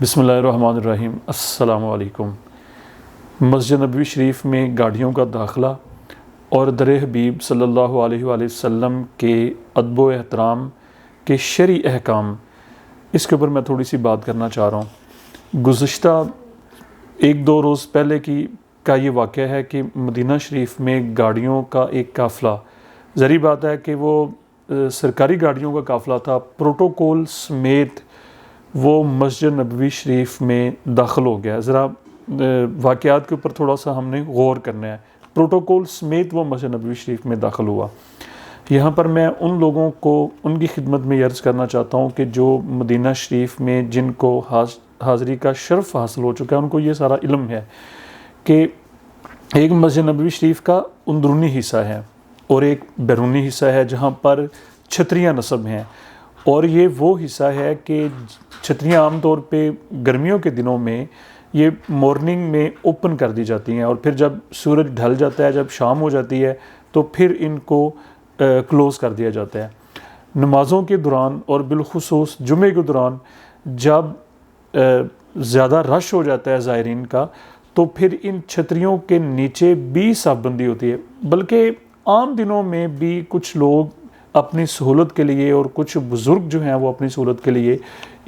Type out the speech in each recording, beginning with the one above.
بسم اللہ الرحمن الرحیم۔ السلام علیکم۔ مسجد نبوی شریف میں گاڑیوں کا داخلہ اور در حبیب صلی اللہ علیہ وآلہ وسلم کے ادب و احترام کے شرعی احکام، اس کے اوپر میں تھوڑی سی بات کرنا چاہ رہا ہوں۔ گزشتہ ایک دو روز پہلے کا یہ واقعہ ہے کہ مدینہ شریف میں گاڑیوں کا ایک قافلہ، ظاہری بات ہے کہ وہ سرکاری گاڑیوں کا قافلہ تھا، پروٹوکول سمیت وہ مسجد نبوی شریف میں داخل ہو گیا۔ ذرا واقعات کے اوپر تھوڑا سا ہم نے غور کرنا ہے۔ پروٹوکول سمیت وہ مسجد نبوی شریف میں داخل ہوا۔ یہاں پر میں ان لوگوں کو ان کی خدمت میں عرض کرنا چاہتا ہوں کہ جو مدینہ شریف میں جن کو حاضری کا شرف حاصل ہو چکا ہے، ان کو یہ سارا علم ہے کہ ایک مسجد نبوی شریف کا اندرونی حصہ ہے اور ایک بیرونی حصہ ہے جہاں پر چھتریاں نصب ہیں، اور یہ وہ حصہ ہے کہ چھتریاں عام طور پہ گرمیوں کے دنوں میں یہ مارننگ میں اوپن کر دی جاتی ہیں، اور پھر جب سورج ڈھل جاتا ہے، جب شام ہو جاتی ہے تو پھر ان کو کلوز کر دیا جاتا ہے۔ نمازوں کے دوران اور بالخصوص جمعے کے دوران جب زیادہ رش ہو جاتا ہے زائرین کا، تو پھر ان چھتریوں کے نیچے بھی صف بندی ہوتی ہے۔ بلکہ عام دنوں میں بھی کچھ لوگ اپنی سہولت کے لیے اور کچھ بزرگ جو ہیں وہ اپنی سہولت کے لیے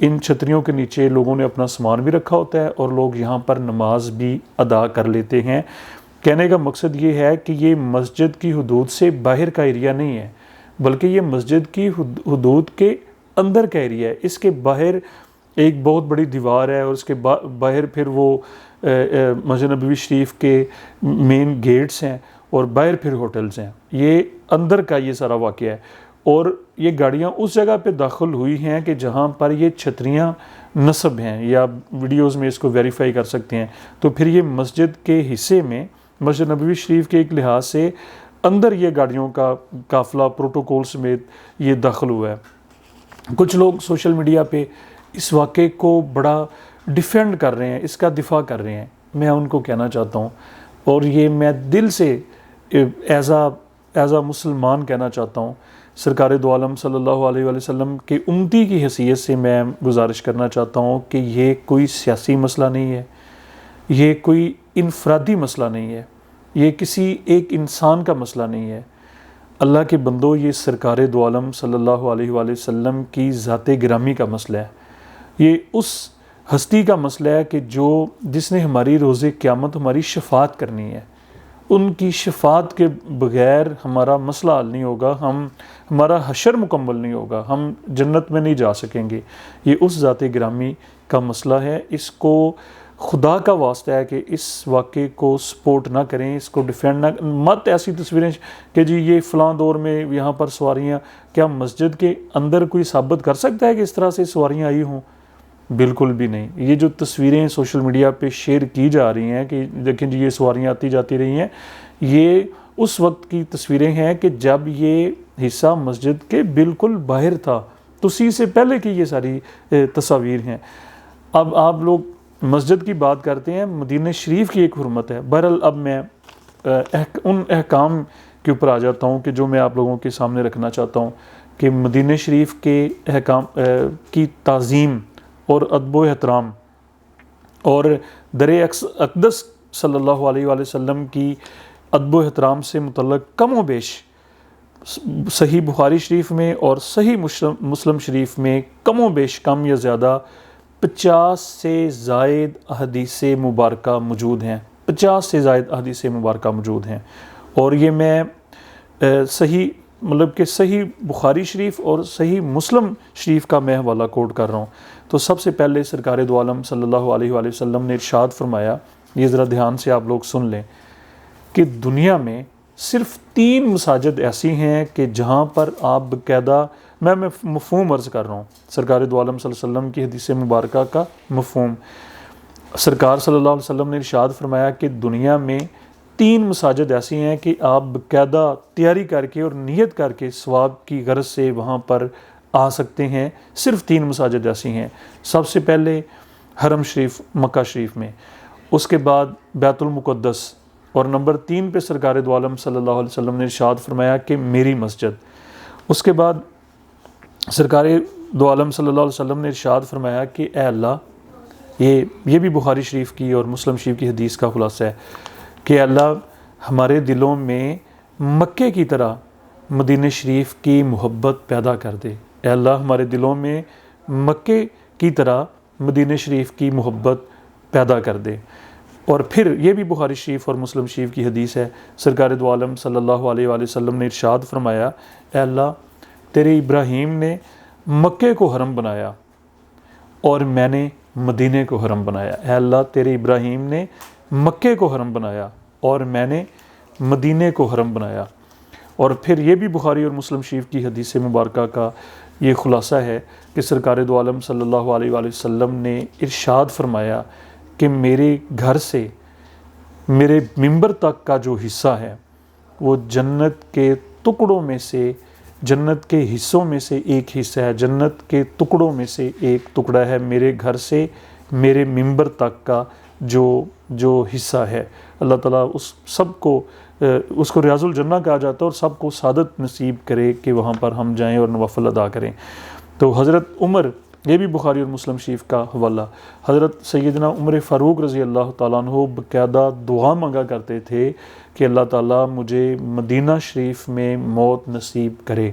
ان چھتریوں کے نیچے لوگوں نے اپنا سامان بھی رکھا ہوتا ہے، اور لوگ یہاں پر نماز بھی ادا کر لیتے ہیں۔ کہنے کا مقصد یہ ہے کہ یہ مسجد کی حدود سے باہر کا ایریا نہیں ہے، بلکہ یہ مسجد کی حدود کے اندر کا ایریا ہے۔ اس کے باہر ایک بہت بڑی دیوار ہے، اور اس کے باہر پھر وہ مسجد نبوی شریف کے مین گیٹس ہیں، اور باہر پھر ہوٹلز ہیں۔ یہ اندر کا یہ سارا واقعہ ہے، اور یہ گاڑیاں اس جگہ پہ داخل ہوئی ہیں کہ جہاں پر یہ چھتریاں نصب ہیں، یا ویڈیوز میں اس کو ویریفائی کر سکتے ہیں۔ تو پھر یہ مسجد کے حصے میں مسجد نبوی شریف کے ایک لحاظ سے اندر یہ گاڑیوں کا قافلہ پروٹوکول سمیت یہ داخل ہوا ہے۔ کچھ لوگ سوشل میڈیا پہ اس واقعے کو بڑا ڈیفینڈ کر رہے ہیں، اس کا دفاع کر رہے ہیں۔ میں ان کو کہنا چاہتا ہوں، اور یہ میں دل سے ایز اے مسلمان کہنا چاہتا ہوں، سرکار دو عالم صلی اللہ علیہ وآلہ وسلم کے امتی کی حیثیت سے میں گزارش کرنا چاہتا ہوں کہ یہ کوئی سیاسی مسئلہ نہیں ہے، یہ کوئی انفرادی مسئلہ نہیں ہے، یہ کسی ایک انسان کا مسئلہ نہیں ہے۔ اللہ کے بندو، یہ سرکار دو عالم صلی اللہ علیہ وآلہ وسلم کی ذات گرامی کا مسئلہ ہے۔ یہ اس ہستی کا مسئلہ ہے کہ جس نے ہماری روز قیامت ہماری شفاعت کرنی ہے۔ ان کی شفاعت کے بغیر ہمارا مسئلہ حل نہیں ہوگا، ہمارا حشر مکمل نہیں ہوگا، ہم جنت میں نہیں جا سکیں گے۔ یہ اس ذات گرامی کا مسئلہ ہے۔ اس کو خدا کا واسطہ ہے کہ اس واقعے کو سپورٹ نہ کریں، اس کو ڈیفینڈ نہ مت ایسی تصویریں کہ جی یہ فلاں دور میں یہاں پر سواریاں، کیا مسجد کے اندر کوئی ثابت کر سکتا ہے کہ اس طرح سے سواریاں آئی ہوں؟ بالکل بھی نہیں۔ یہ جو تصویریں سوشل میڈیا پہ شیئر کی جا رہی ہیں کہ دیکھیں جی یہ سواریاں آتی جاتی رہی ہیں، یہ اس وقت کی تصویریں ہیں کہ جب یہ حصہ مسجد کے بالکل باہر تھا، تو اسی سے پہلے کی یہ ساری تصاویر ہیں۔ اب آپ لوگ مسجد کی بات کرتے ہیں، مدینہ شریف کی ایک حرمت ہے۔ بہرحال اب میں ان احکام کے اوپر آ جاتا ہوں کہ جو میں آپ لوگوں کے سامنے رکھنا چاہتا ہوں کہ مدینہ شریف کے احکام کی تعظیم اور ادب و احترام، اور در اقدس صلی اللہ علیہ وآلہ وسلم کی ادب و احترام سے متعلق کم و بیش صحیح بخاری شریف میں اور صحیح مسلم شریف میں کم و بیش کم یا زیادہ 50 سے زائد احادیث مبارکہ موجود ہیں، 50 سے زائد احادیث مبارکہ موجود ہیں۔ اور یہ میں صحیح بخاری شریف اور صحیح مسلم شریف کا میں حوالہ کوٹ کر رہا ہوں۔ تو سب سے پہلے سرکار دو عالم صلی اللہ علیہ وآلہ وسلم نے ارشاد فرمایا، یہ ذرا دھیان سے آپ لوگ سن لیں، کہ دنیا میں صرف 3 مساجد ایسی ہیں کہ جہاں پر آپ باقاعدہ، میں مفہوم عرض کر رہا ہوں، سرکار دو عالم صلی اللہ علیہ وسلم کی حدیث مبارکہ کا مفہوم۔ سرکار صلی اللہ علیہ وسلم نے ارشاد فرمایا کہ دنیا میں 3 مساجد ایسی ہیں کہ آپ باقاعدہ تیاری کر کے اور نیت کر کے ثواب کی غرض سے وہاں پر آ سکتے ہیں۔ صرف 3 مساجد ایسی ہیں۔ سب سے پہلے حرم شریف مکہ شریف میں، اس کے بعد بیت المقدس، اور نمبر 3 پہ سرکار دو عالم صلی اللہ علیہ وسلم نے ارشاد فرمایا کہ میری مسجد۔ اس کے بعد سرکار دو عالم صلی اللہ علیہ وسلم نے ارشاد فرمایا کہ اے اللہ، یہ بھی بخاری شریف کی اور مسلم شریف کی حدیث کا خلاصہ ہے کہ اللہ ہمارے دلوں میں مکے کی طرح مدینہ شریف کی محبت پیدا کر دے. اے اللہ ہمارے دلوں میں مکے کی طرح مدینہ شریف کی محبت پیدا کر دے. اور پھر یہ بھی بخاری شریف اور مسلم شریف کی حدیث ہے. سرکار دو عالم صلی اللہ علیہ وآلہ وسلم نے ارشاد فرمایا اے اللہ تیرے ابراہیم نے مکے کو حرم بنایا اور میں نے مدینے کو حرم بنایا. اے اللہ تیرے ابراہیم نے مکے کو حرم بنایا اور میں نے مدینے کو حرم بنایا. اور پھر یہ بھی بخاری اور مسلم شریف کی حدیث مبارکہ کا یہ خلاصہ ہے کہ سرکار دو عالم صلی اللہ علیہ وآلہ وسلم نے ارشاد فرمایا کہ میرے گھر سے میرے ممبر تک کا جو حصہ ہے وہ جنت کے ٹکڑوں میں سے، جنت کے حصوں میں سے ایک حصہ ہے، جنت کے ٹکڑوں میں سے ایک ٹکڑا ہے میرے گھر سے میرے ممبر تک کا جو حصہ ہے. اللہ تعالیٰ اس کو ریاض الجنہ کہا جاتا ہے اور سب کو سعادت نصیب کرے کہ وہاں پر ہم جائیں اور نوافل ادا کریں. تو حضرت عمر، یہ بھی بخاری اور مسلم شریف کا حوالہ، حضرت سیدنا عمر فاروق رضی اللہ تعالیٰ عنہ باقاعدہ دعا مانگا کرتے تھے کہ اللہ تعالیٰ مجھے مدینہ شریف میں موت نصیب کرے.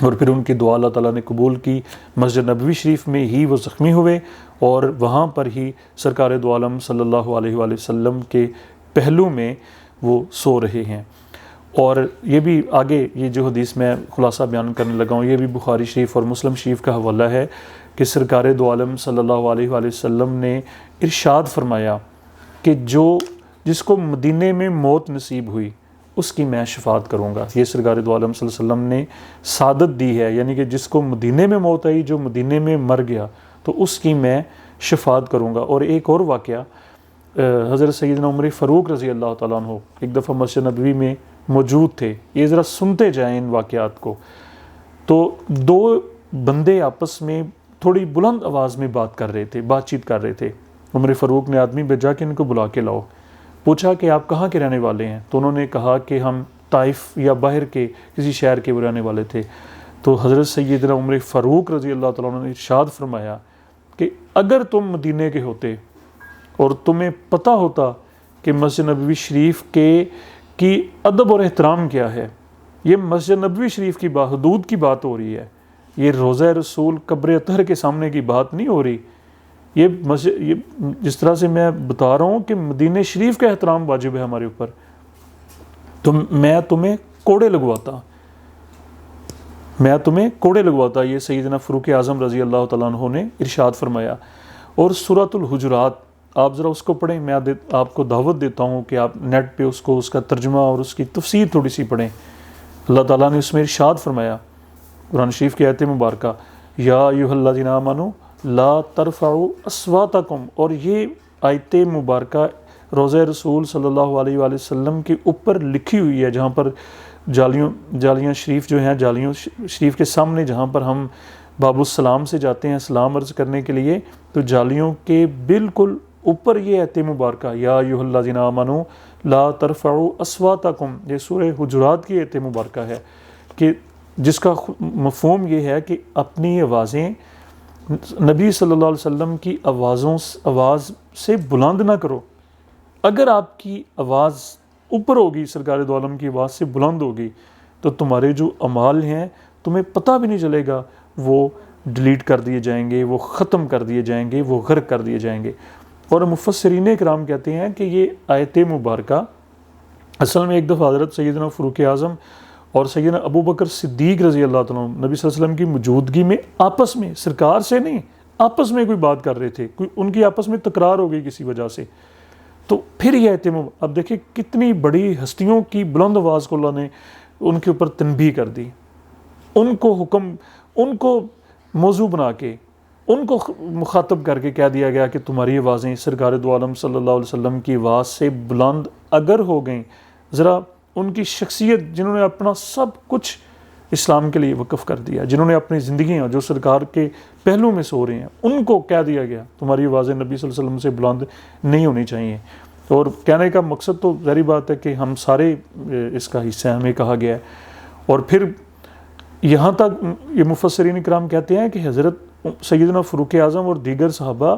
اور پھر ان کی دعا اللہ تعالیٰ نے قبول کی. مسجد نبوی شریف میں ہی وہ زخمی ہوئے اور وہاں پر ہی سرکار دو عالم صلی اللہ علیہ وآلہ وسلم کے پہلو میں وہ سو رہے ہیں. اور یہ بھی آگے یہ جو حدیث میں خلاصہ بیان کرنے لگا ہوں یہ بھی بخاری شریف اور مسلم شریف کا حوالہ ہے کہ سرکار دو عالم صلی اللہ علیہ وآلہ وسلم نے ارشاد فرمایا کہ جس کو مدینے میں موت نصیب ہوئی اس کی میں شفاعت کروں گا. یہ سرکار دو عالم صلی اللہ علیہ وسلم نے سعادت دی ہے، یعنی کہ جس کو مدینے میں موت آئی، جو مدینے میں مر گیا، تو اس کی میں شفاعت کروں گا. اور ایک اور واقعہ، حضرت سیدنا عمر فاروق رضی اللہ تعالیٰ عنہ ایک دفعہ مسجد نبوی میں موجود تھے. یہ ذرا سنتے جائیں ان واقعات کو. تو دو بندے آپس میں تھوڑی بلند آواز میں بات چیت کر رہے تھے. عمر فاروق نے آدمی بھیجا کہ ان کو بلا کے لاؤ. پوچھا کہ آپ کہاں کے رہنے والے ہیں؟ تو انہوں نے کہا کہ ہم طائف یا باہر کے کسی شہر کے رہنے والے تھے. تو حضرت سیدنا عمر فاروق رضی اللہ تعالیٰ عنہ نے ارشاد فرمایا کہ اگر تم مدینے کے ہوتے اور تمہیں پتہ ہوتا کہ مسجد نبوی شریف کی ادب اور احترام کیا ہے، یہ مسجد نبوی شریف کی حدود کی بات ہو رہی ہے، یہ روضہ رسول قبر اطہر کے سامنے کی بات نہیں ہو رہی. یہ جس طرح سے میں بتا رہا ہوں کہ مدینہ شریف کا احترام واجب ہے ہمارے اوپر، تو میں تمہیں کوڑے لگواتا. یہ سیدنا فاروق اعظم رضی اللہ تعالیٰ عنہ نے ارشاد فرمایا. اور سورۃ الحجرات آپ ذرا اس کو پڑھیں. میں آپ کو دعوت دیتا ہوں کہ آپ نیٹ پہ اس کا ترجمہ اور اس کی تفسیر تھوڑی سی پڑھیں. اللہ تعالیٰ نے اس میں ارشاد فرمایا، قرآن شریف کی آیت مبارکہ، یا ایھا الذین آمنوا لا ترفعوا اصواتکم. اور یہ آیت مبارکہ روضہ رسول صلی اللہ علیہ وآلہ وسلم کے اوپر لکھی ہوئی ہے، جہاں پر جالیاں شریف جو ہیں، جالیوں شریف کے سامنے جہاں پر ہم باب السلام سے جاتے ہیں سلام عرض کرنے کے لیے، تو جالیوں کے بالکل اوپر یہ آیت مبارکہ یا ایھا الذین آمنوا لا ترفعوا اصواتکم، یہ سورہ حجرات کی آیت مبارکہ ہے، کہ جس کا مفہوم یہ ہے کہ اپنی آوازیں نبی صلی اللہ علیہ وسلم کی آواز سے بلند نہ کرو. اگر آپ کی آواز اوپر ہوگی، سرکار دو عالم کی آواز سے بلند ہوگی، تو تمہارے جو اعمال ہیں تمہیں پتہ بھی نہیں چلے گا، وہ ڈیلیٹ کر دیے جائیں گے، وہ ختم کر دیے جائیں گے، وہ غرق کر دیے جائیں گے. اور مفسرین کرام کہتے ہیں کہ یہ آیت مبارکہ اصل میں ایک دفعہ حضرت سیدنا فاروق اعظم اور سیدنا ابو بکر صدیق رضی اللہ تعالیٰ عنہ نبی صلی اللہ علیہ وسلم کی موجودگی میں آپس میں، سرکار سے نہیں، آپس میں کوئی بات کر رہے تھے، ان کی آپس میں تکرار ہو گئی کسی وجہ سے. تو پھر یہ آیت اب دیکھیں کتنی بڑی ہستیوں کی بلند آواز کو اللہ نے ان کے اوپر تنبیہ کر دی، ان کو موضوع بنا کے، ان کو مخاطب کر کے کہہ دیا گیا کہ تمہاری آوازیں سرکار دو عالم صلی اللہ علیہ وسلم کی آواز سے بلند اگر ہو گئیں. ذرا ان کی شخصیت، جنہوں نے اپنا سب کچھ اسلام کے لیے وقف کر دیا، جنہوں نے اپنی زندگیاں جو سرکار کے پہلو میں سو رہے ہیں، ان کو کہہ دیا گیا تمہاری آوازیں نبی صلی اللہ علیہ وسلم سے بلند نہیں ہونی چاہیے. اور کہنے کا مقصد تو ظاہری بات ہے کہ ہم سارے اس کا حصہ ہیں، ہمیں کہا گیا ہے. اور پھر یہاں تک یہ مفسرین کرام کہتے ہیں کہ حضرت سیدنا فاروق اعظم اور دیگر صحابہ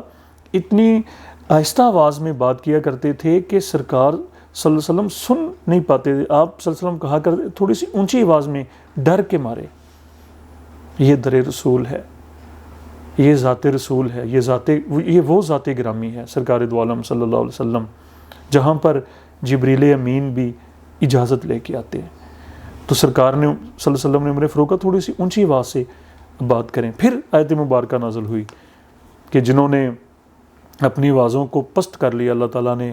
اتنی آہستہ آواز میں بات کیا کرتے تھے کہ سرکار صلی اللہ علیہ وسلم سن نہیں پاتے تھے. آپ صلی اللہ علیہ وسلم کہا کرتے تھوڑی سی اونچی آواز میں ڈر کے مارے. یہ در رسول ہے, یہ ذات رسول ہے, یہ وہ ذات گرامی ہے سرکار دو عالم صلی اللہ علیہ وسلم, جہاں پر جبریل امین بھی اجازت لے کے آتے ہیں. تو سرکار نے صلی اللہ علیہ وسلم نے عمر فاروق تھوڑی سی اونچی آواز سے بات کریں. پھر آیت مبارکہ نازل ہوئی کہ جنہوں نے اپنی آوازوں کو پست کر لیا اللہ تعالیٰ نے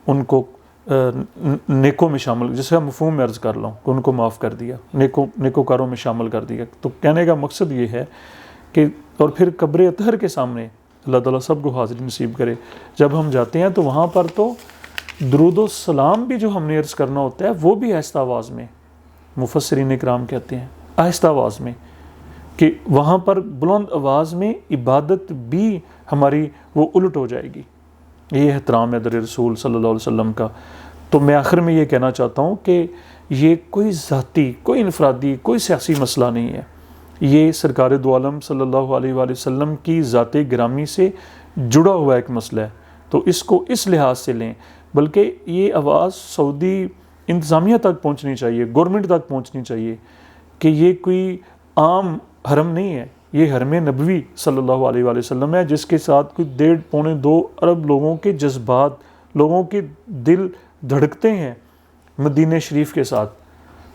ان کو نیکوں میں شامل, جسے ہم مفہوم میں عرض کر لوں کہ ان کو معاف کر دیا, نیکوکاروں میں شامل کر دیا. تو کہنے کا مقصد یہ ہے کہ اور پھر قبر اطہر کے سامنے اللہ تعالیٰ سب کو حاضری نصیب کرے. جب ہم جاتے ہیں تو وہاں پر تو درود و سلام بھی جو ہم نے عرض کرنا ہوتا ہے وہ بھی آہستہ آواز میں, مفسرین اکرام کہتے ہیں آہستہ آواز میں, کہ وہاں پر بلند آواز میں عبادت بھی ہماری وہ الٹ ہو جائے گی. یہ احترام ہے در رسول صلی اللہ علیہ وسلم کا. تو میں آخر میں یہ کہنا چاہتا ہوں کہ یہ کوئی ذاتی, کوئی انفرادی, کوئی سیاسی مسئلہ نہیں ہے. یہ سرکار دو عالم صلی اللہ علیہ وآلہ وسلم کی ذات گرامی سے جڑا ہوا ایک مسئلہ ہے. تو اس کو اس لحاظ سے لیں, بلکہ یہ آواز سعودی انتظامیہ تک پہنچنی چاہیے, گورنمنٹ تک پہنچنی چاہیے کہ یہ کوئی عام حرم نہیں ہے, یہ حرم نبوی صلی اللہ علیہ وآلہ وسلم ہے, جس کے ساتھ کوئی 1.5-2 ارب لوگوں کے جذبات, لوگوں کے دل دھڑکتے ہیں مدینہ شریف کے ساتھ.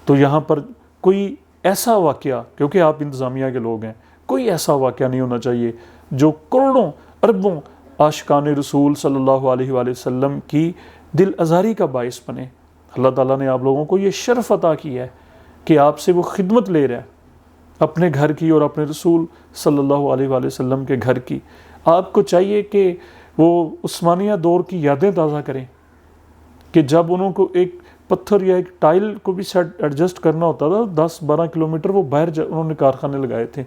تو یہاں پر کوئی ایسا واقعہ, کیونکہ آپ انتظامیہ کے لوگ ہیں, کوئی ایسا واقعہ نہیں ہونا چاہیے جو کروڑوں اربوں عاشقان رسول صلی اللہ علیہ وآلہ وسلم کی دل آزاری کا باعث بنے. اللہ تعالیٰ نے آپ لوگوں کو یہ شرف عطا کیا ہے کہ آپ سے وہ خدمت لے رہا ہے اپنے گھر کی اور اپنے رسول صلی اللہ علیہ وآلہ وسلم کے گھر کی. آپ کو چاہیے کہ وہ عثمانیہ دور کی یادیں تازہ کریں کہ جب انہوں کو ایک پتھر یا ایک ٹائل کو بھی سیٹ ایڈجسٹ کرنا ہوتا تھا 10-12 کلومیٹر وہ باہر انہوں نے کارخانے لگائے تھے.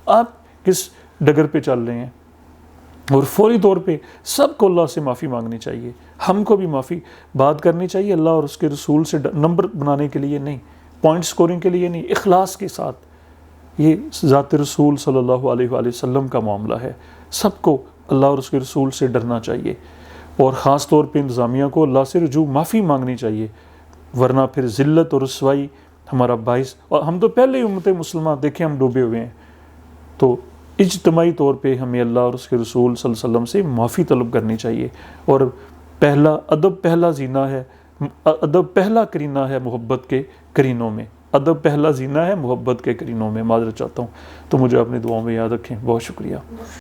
آپ کس ڈگر پہ چل رہے ہیں؟ اور فوری طور پہ سب کو اللہ سے معافی مانگنی چاہیے, ہم کو بھی معافی بات کرنی چاہیے اللہ اور اس کے رسول سے, نمبر بنانے کے لیے نہیں, پوائنٹ سکورنگ کے لیے نہیں, اخلاص کے ساتھ. یہ ذات رسول صلی اللہ علیہ وآلہ وسلم کا معاملہ ہے. سب کو اللہ اور اس کے رسول سے ڈرنا چاہیے, اور خاص طور پہ انتظامیہ کو اللہ سے رجوع معافی مانگنی چاہیے, ورنہ پھر ذلت اور رسوائی ہمارا باعث. اور ہم تو پہلے ہی امت مسلمہ دیکھیں ہم ڈوبے ہوئے ہیں. تو اجتماعی طور پہ ہمیں اللہ اور اس کے رسول صلی اللہ علیہ وسلم سے معافی طلب کرنی چاہیے. اور پہلا زینہ ہے, ادب پہلا کرینہ ہے محبت کے کرینوں میں, ادب پہلا زینہ ہے محبت کے کرینوں میں. معذرت چاہتا ہوں, تو مجھے اپنی دعاؤں میں یاد رکھیں. بہت شکریہ.